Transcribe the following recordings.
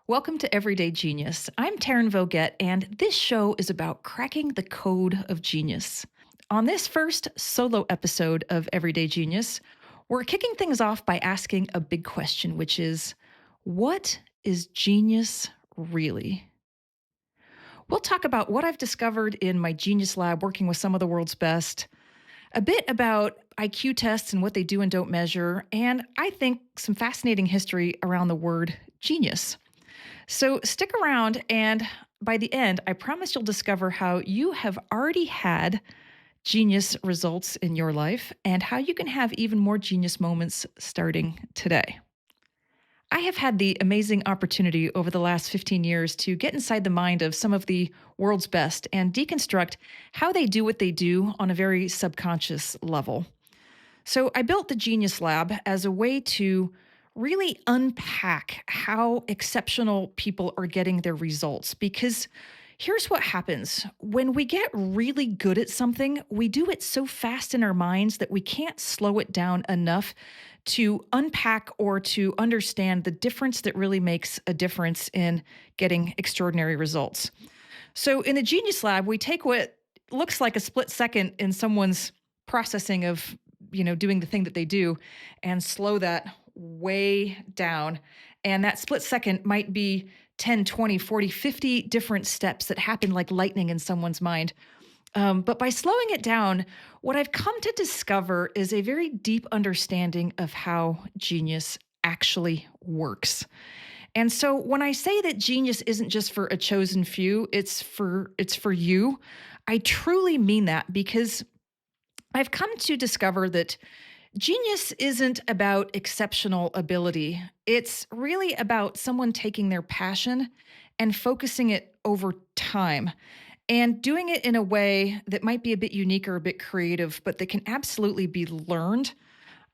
Welcome to Everyday Genius. I'm Taryn Voget, and this show is about cracking the code of genius. On this first solo episode of Everyday Genius, we're kicking things off by asking a big question, which is what is genius really? We'll talk about what I've discovered in my genius lab working with some of the world's best, a bit about IQ tests and what they do and don't measure, and I think some fascinating history around the word genius. So stick around, and by the end, I promise you'll discover how you have already had genius results in your life and how you can have even more genius moments starting today. I have had the amazing opportunity over the last 15 years to get inside the mind of some of the world's best and deconstruct how they do what they do on a very subconscious level. So I built the Genius Lab as a way to really unpack how exceptional people are getting their results. Because here's what happens when we get really good at something, we do it so fast in our minds that we can't slow it down enough to unpack or to understand the difference that really makes a difference in getting extraordinary results. So in the Genius Lab, we take what looks like a split second in someone's processing of, doing the thing that they do and slow that way down. And that split second might be 10, 20, 40, 50 different steps that happen like lightning in someone's mind. But by slowing it down, what I've come to discover is a very deep understanding of how genius actually works. And so when I say that genius isn't just for a chosen few, it's for you. I truly mean that because I've come to discover that genius isn't about exceptional ability. It's really about someone taking their passion and focusing it over time and doing it in a way that might be a bit unique or a bit creative, but that can absolutely be learned.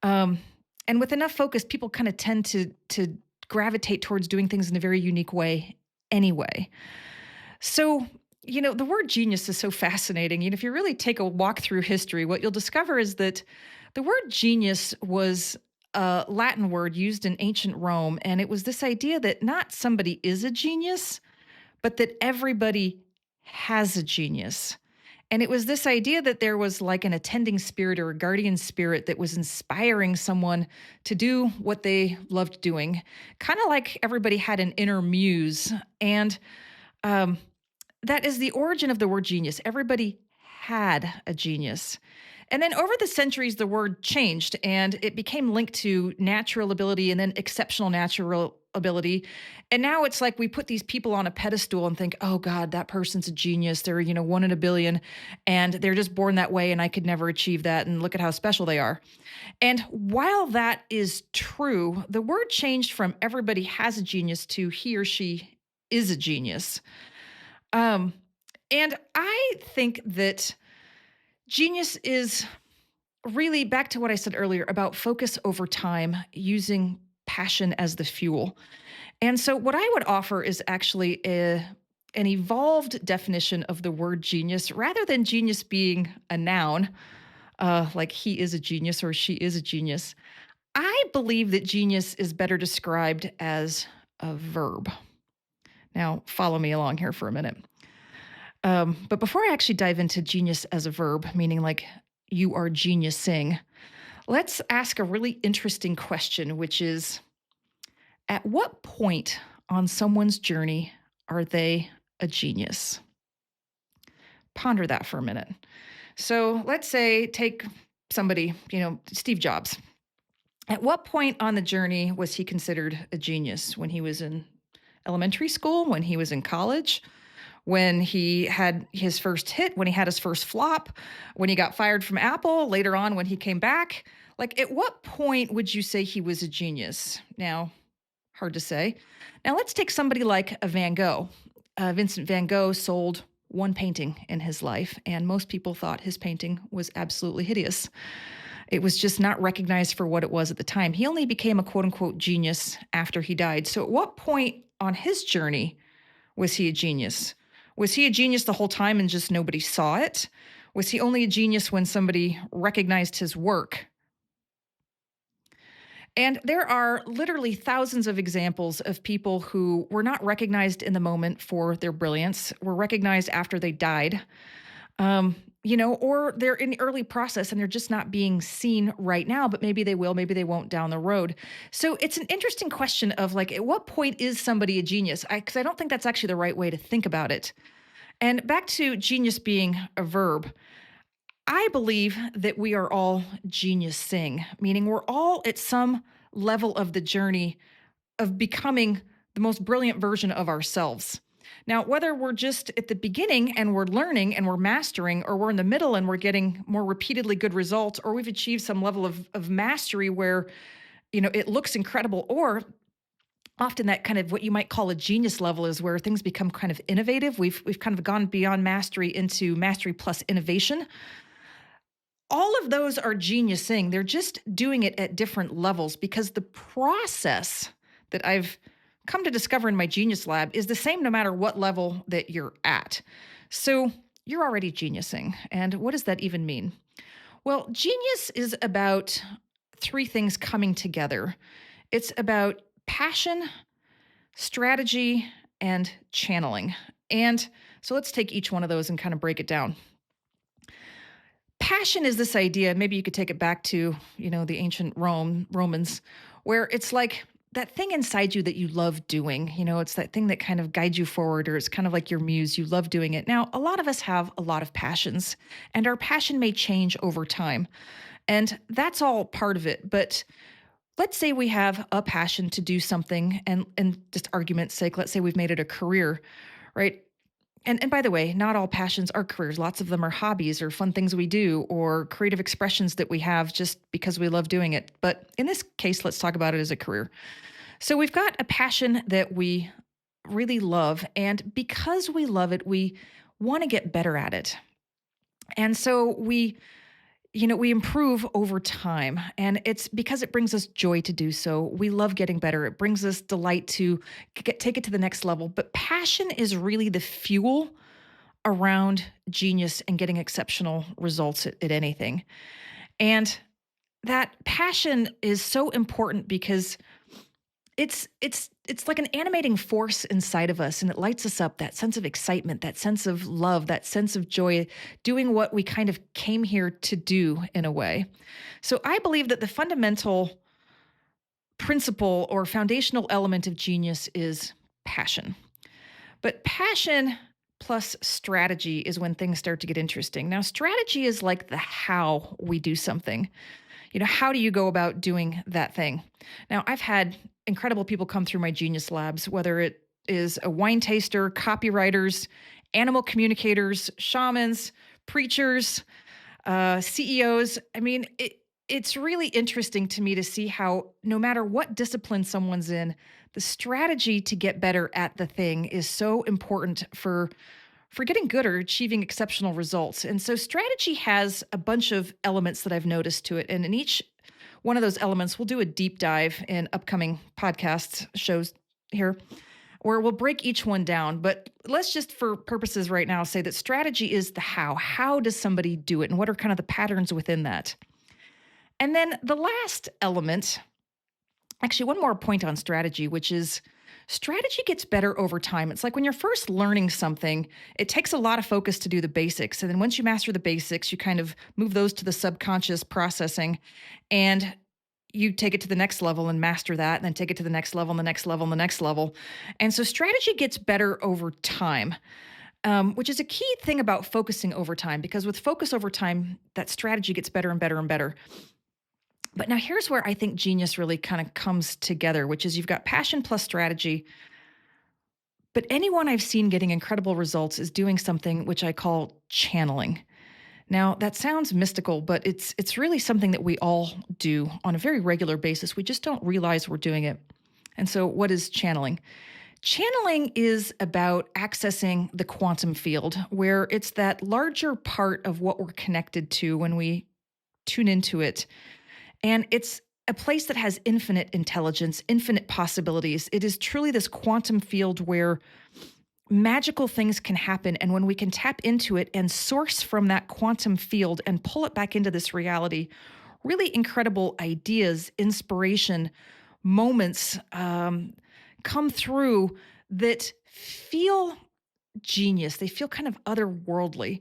Um, and with enough focus, people kind of tend to gravitate towards doing things in a very unique way anyway. So, the word genius is so fascinating. If you really take a walk through history, what you'll discover is that the word genius was a Latin word used in ancient Rome. And it was this idea that not somebody is a genius, but that everybody has a genius. And it was this idea that there was like an attending spirit or a guardian spirit that was inspiring someone to do what they loved doing, kind of like everybody had an inner muse. And um, that is the origin of the word genius. Everybody had a genius. And then over the centuries, the word changed and it became linked to natural ability and then exceptional natural ability. And now it's like we put these people on a pedestal and think, oh God, that person's a genius. They're, one in a billion and they're just born that way and I could never achieve that. And look at how special they are. And while that is true, the word changed from everybody has a genius to he or she is a genius. Um, and I think that genius is really back to what I said earlier about focus over time, using passion as the fuel. And so, what I would offer is actually an evolved definition of the word genius rather than genius being a noun, like he is a genius or she is a genius. I believe that genius is better described as a verb. Now, follow me along here for a minute. But before I actually dive into genius as a verb, meaning like you are geniusing, let's ask a really interesting question, which is at what point on someone's journey are they a genius? Ponder that for a minute. So let's say, take somebody, Steve Jobs. At what point on the journey was he considered a genius? When he was in elementary school, when he was in college, when he had his first hit, when he had his first flop, when he got fired from Apple, later on when he came back? Like, at what point would you say he was a genius? Now, hard to say. Now, let's take somebody like a Van Gogh. Vincent van Gogh sold one painting in his life, and most people thought his painting was absolutely hideous. It was just not recognized for what it was at the time. He only became a quote unquote genius after he died. So, at what point on his journey was he a genius? Was he a genius the whole time and just nobody saw it? Was he only a genius when somebody recognized his work? And there are literally thousands of examples of people who were not recognized in the moment for their brilliance, were recognized after they died, or they're in the early process and they're just not being seen right now, but maybe they will, maybe they won't down the road. So it's an interesting question of like, at what point is somebody a genius? Because I don't think that's actually the right way to think about it. And back to genius being a verb, I believe that we are all geniusing, meaning we're all at some level of the journey of becoming the most brilliant version of ourselves. Now, whether we're just at the beginning and we're learning and we're mastering, or we're in the middle and we're getting more repeatedly good results, or we've achieved some level of mastery where, it looks incredible, or often that kind of what you might call a genius level is where things become kind of innovative. We've kind of gone beyond mastery into mastery plus innovation. All of those are geniusing. They're just doing it at different levels because the process that I've come to discover in my genius lab is the same no matter what level that you're at. So you're already geniusing. And what does that even mean? Well, genius is about three things coming together. It's about passion, strategy, and channeling. And so let's take each one of those and kind of break it down. Passion is this idea, maybe you could take it back to, the ancient Romans, where it's like that thing inside you that you love doing. It's that thing that kind of guides you forward, or it's kind of like your muse. You love doing it. Now, a lot of us have a lot of passions, and our passion may change over time. And that's all part of it. But let's say we have a passion to do something, and just argument's sake, let's say we've made it a career, right? And by the way, not all passions are careers. Lots of them are hobbies or fun things we do or creative expressions that we have just because we love doing it. But in this case, let's talk about it as a career. So we've got a passion that we really love. And because we love it, we want to get better at it. And so we improve over time, and it's because it brings us joy to do so. We love getting better. It brings us delight to take it to the next level. But passion is really the fuel around genius and getting exceptional results at anything. And that passion is so important because it's like an animating force inside of us, and it lights us up, that sense of excitement, that sense of love, that sense of joy, doing what we kind of came here to do in a way. So I believe that the fundamental principle or foundational element of genius is passion. But passion plus strategy is when things start to get interesting. Now, strategy is like the how we do something. How do you go about doing that thing? Now, I've had incredible people come through my genius labs, whether it is a wine taster, copywriters, animal communicators, shamans, preachers, CEOs. I mean, it's really interesting to me to see how no matter what discipline someone's in, the strategy to get better at the thing is so important for getting good or achieving exceptional results. And so strategy has a bunch of elements that I've noticed to it. And in each one of those elements, we'll do a deep dive in upcoming podcast shows here where we'll break each one down. But let's just, for purposes right now, say that strategy is the how. How does somebody do it? And what are kind of the patterns within that? And then the last element, actually, one more point on strategy, which is strategy gets better over time. It's like when you're first learning something, it takes a lot of focus to do the basics. And then once you master the basics, you kind of move those to the subconscious processing, and you take it to the next level and master that, and then take it to the next level and the next level and the next level. And so strategy gets better over time, which is a key thing about focusing over time, because with focus over time, that strategy gets better and better and better. But now here's where I think genius really kind of comes together, which is you've got passion plus strategy. But anyone I've seen getting incredible results is doing something which I call channeling. Now, that sounds mystical, but it's really something that we all do on a very regular basis. We just don't realize we're doing it. And so what is channeling? Channeling is about accessing the quantum field, where it's that larger part of what we're connected to when we tune into it. And it's a place that has infinite intelligence, infinite possibilities. It is truly this quantum field where magical things can happen. And when we can tap into it and source from that quantum field and pull it back into this reality, really incredible ideas, inspiration, moments come through that feel genius. They feel kind of otherworldly.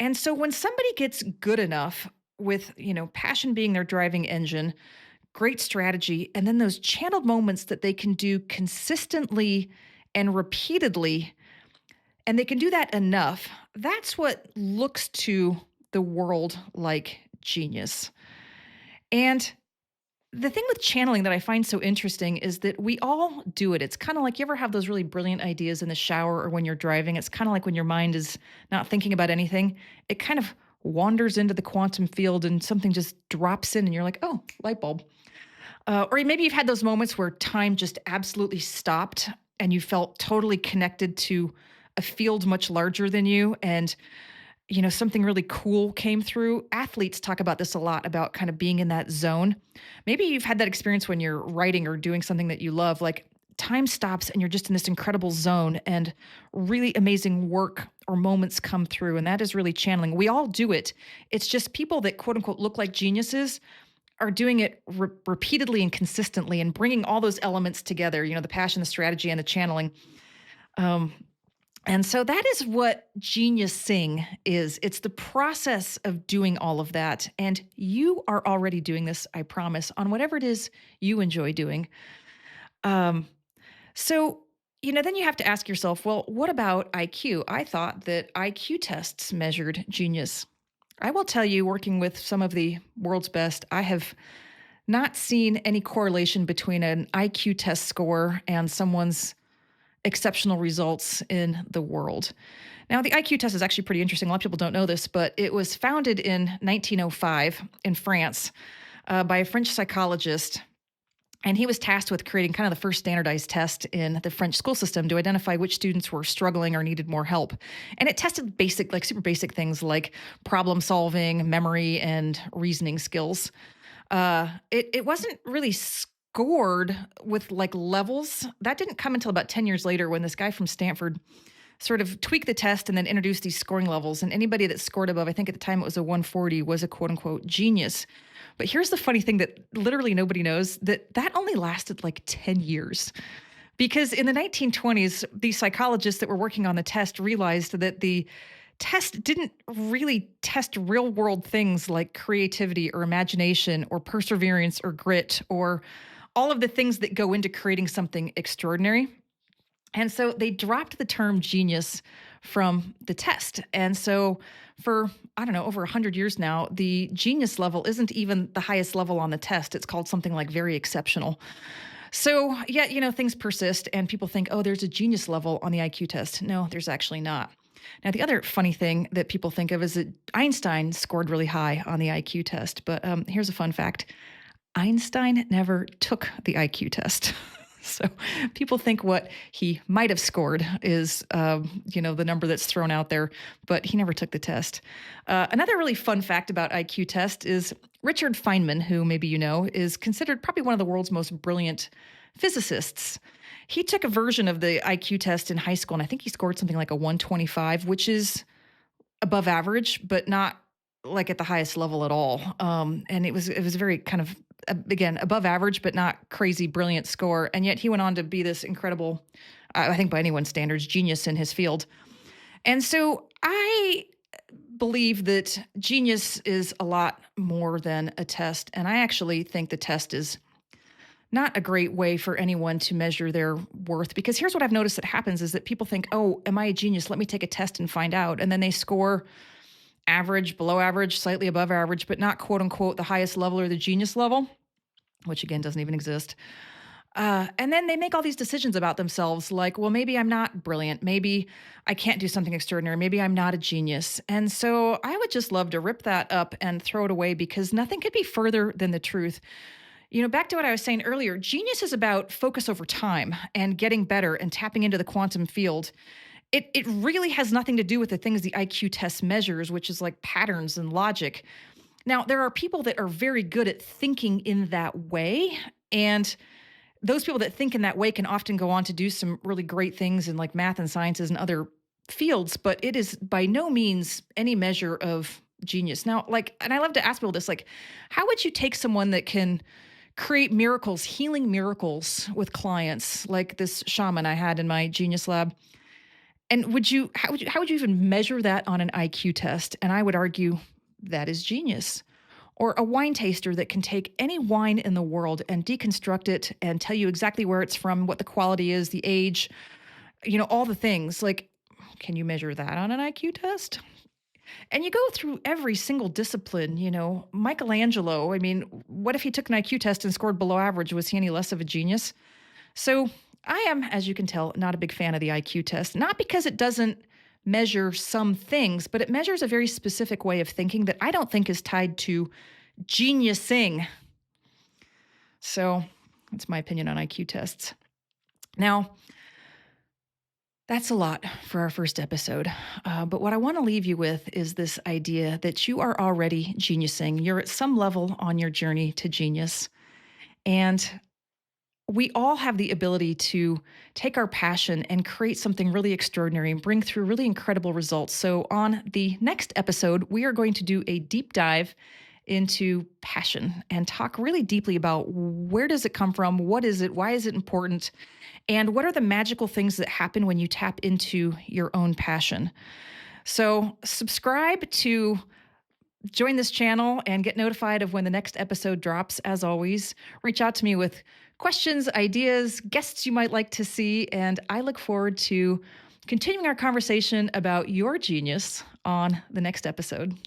And so when somebody gets good enough with, passion being their driving engine, great strategy, and then those channeled moments that they can do consistently and repeatedly, and they can do that enough, that's what looks to the world like genius. And the thing with channeling that I find so interesting is that we all do it. It's kind of like, you ever have those really brilliant ideas in the shower or when you're driving? It's kind of like when your mind is not thinking about anything, it kind of wanders into the quantum field and something just drops in and you're like, oh, light bulb. Or maybe you've had those moments where time just absolutely stopped and you felt totally connected to a field much larger than you. And something really cool came through. Athletes talk about this a lot, about kind of being in that zone. Maybe you've had that experience when you're writing or doing something that you love, like time stops and you're just in this incredible zone and really amazing work or moments come through. And that is really channeling. We all do it. It's just people that quote unquote look like geniuses are doing it repeatedly and consistently and bringing all those elements together, the passion, the strategy, and the channeling. Um, and so that is what geniusing is. It's the process of doing all of that. And you are already doing this, I promise, on whatever it is you enjoy doing. Um, so, then you have to ask yourself, well, what about IQ? I thought that IQ tests measured genius. I will tell you, working with some of the world's best, I have not seen any correlation between an IQ test score and someone's exceptional results in the world. Now, the IQ test is actually pretty interesting. A lot of people don't know this, but it was founded in 1905 in France by a French psychologist. And he was tasked with creating kind of the first standardized test in the French school system to identify which students were struggling or needed more help. And it tested basic, like super basic things like problem solving, memory, and reasoning skills. It wasn't really scored with like levels. That didn't come until about 10 years later when this guy from Stanford sort of tweaked the test and then introduced these scoring levels. And anybody that scored above, I think at the time it was a 140, was a quote unquote genius. But here's the funny thing that literally nobody knows, that only lasted like 10 years. Because in the 1920s, the psychologists that were working on the test realized that the test didn't really test real world things like creativity or imagination or perseverance or grit or all of the things that go into creating something extraordinary. And so they dropped the term genius from the test. And so for, I don't know, over 100 years now, the genius level isn't even the highest level on the test. It's called something like very exceptional. So, yet, things persist and people think, oh, there's a genius level on the IQ test. No, there's actually not. Now, the other funny thing that people think of is that Einstein scored really high on the IQ test. But here's a fun fact. Einstein never took the IQ test. So people think what he might have scored is, the number that's thrown out there, but he never took the test. Another really fun fact about IQ test is Richard Feynman, who maybe you know, is considered probably one of the world's most brilliant physicists. He took a version of the IQ test in high school, and I think he scored something like a 125, which is above average, but not like at the highest level at all. And it was very kind of, again, above average, but not crazy brilliant score. And yet he went on to be this incredible, I think by anyone's standards, genius in his field. And so I believe that genius is a lot more than a test. And I actually think the test is not a great way for anyone to measure their worth, because here's what I've noticed that happens is that people think, oh, am I a genius? Let me take a test and find out. And then they score average, below average, slightly above average, but not quote unquote the highest level or the genius level, which again doesn't even exist. And then they make all these decisions about themselves like, well, maybe I'm not brilliant. Maybe I can't do something extraordinary. Maybe I'm not a genius. And so I would just love to rip that up and throw it away, because nothing could be further than the truth. Back to what I was saying earlier, genius is about focus over time and getting better and tapping into the quantum field. It really has nothing to do with the things the IQ test measures, which is like patterns and logic. Now, there are people that are very good at thinking in that way, and those people that think in that way can often go on to do some really great things in like math and sciences and other fields, but it is by no means any measure of genius. Now, like, and I love to ask people this, like, how would you take someone that can create miracles, healing miracles with clients, like this shaman I had in my genius lab? And how would you even measure that on an IQ test? And I would argue that is genius. Or a wine taster that can take any wine in the world and deconstruct it and tell you exactly where it's from, what the quality is, the age, all the things. Like, can you measure that on an IQ test? And you go through every single discipline, Michelangelo. I mean, what if he took an IQ test and scored below average? Was he any less of a genius? So I am, as you can tell, not a big fan of the IQ test, not because it doesn't measure some things, but it measures a very specific way of thinking that I don't think is tied to geniusing. So that's my opinion on IQ tests. Now, that's a lot for our first episode. But what I want to leave you with is this idea that you are already geniusing. You're at some level on your journey to genius. And we all have the ability to take our passion and create something really extraordinary and bring through really incredible results. So, on the next episode, we are going to do a deep dive into passion and talk really deeply about where does it come from, what is it, why is it important, and what are the magical things that happen when you tap into your own passion. So, subscribe to join this channel and get notified of when the next episode drops. As always, reach out to me with questions, ideas, guests you might like to see, and I look forward to continuing our conversation about your genius on the next episode.